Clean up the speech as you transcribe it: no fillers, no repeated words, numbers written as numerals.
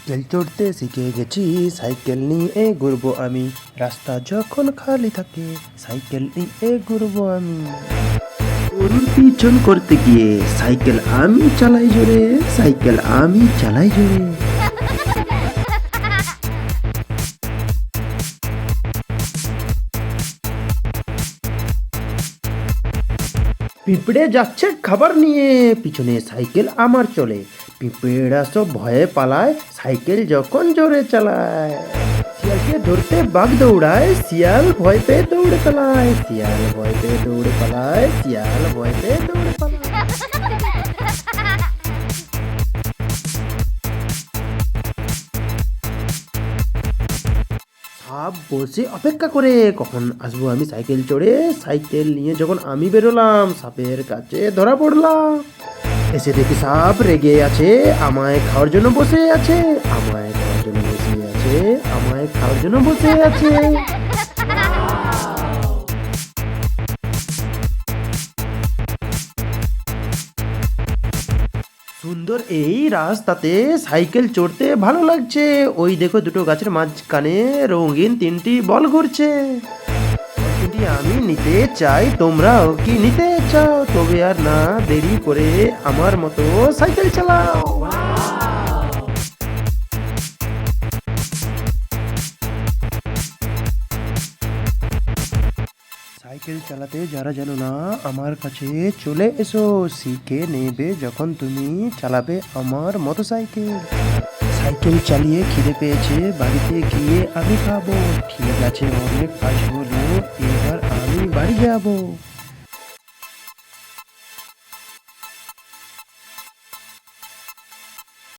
Cycle চড়তে শিখে গেছি, সাইকেল নিয়ে ঘুরবো আমি। রাস্তা যখন খালি থাকে সাইকেল নিয়ে ঘুরবো আমি। গরুর পিছন করতে গিয়ে সাইকেল আমি চালাই জোরে, সাইকেল আমি চালাই জোরে। পিঁপড়ে যাচ্ছে খাবার নিয়ে, পিছনে সাইকেল আমার চলে। পিঁপড়েরা সব ভয়ে পালায়, সাইকেল যখন জোরে চালায়। শিয়ালকে ধরতে বাঘ দৌড়ায়, শিয়াল ভয় পেয়ে দৌড়ে পালায়। শিয়াল ভয় পেয়ে দৌড়ে পালায়, শিয়াল ভয় পেয়ে দৌড়ে পালায়। সাপ বসে অপেক্ষা করে কখন আসবো আমি সাইকেল চড়ে। সাইকেল নিয়ে যখন আমি বেরোলাম, সাপের কাছে ধরা পড়লাম। এসে দেখি সাপ রেগে আছে, আমায় খাওয়ার জন্য বসে আছে। আমায় খাওয়ার জন্য বসে আছে, আমায় খাওয়ার জন্য বসে আছে। সুন্দর এই রাস্তাতে সাইকেল চড়তে ভালো লাগছে। ওই দেখো দুটো গাছের মাঝখানে রঙিন তিনটি বল ঘুরছে। তিনটি আমি নিতে চাই, তোমরাও কি নিতে চাও? তবে আর না দেরি করে আমার মতো সাইকেল চালাও। সাইকেল চালাতে যারা জানো না, আমার কাছে চলে এসো। শিখে নেবে যখন তুমি চালাবে আমার মোটরসাইকেল। সাইকেল চালিয়ে খিদে পেয়েছে, বাড়িতে গিয়ে আমি খাবো। ঠিক আছে, অনেক কাজ হলো, এবার আমি বাড়ি যাবো।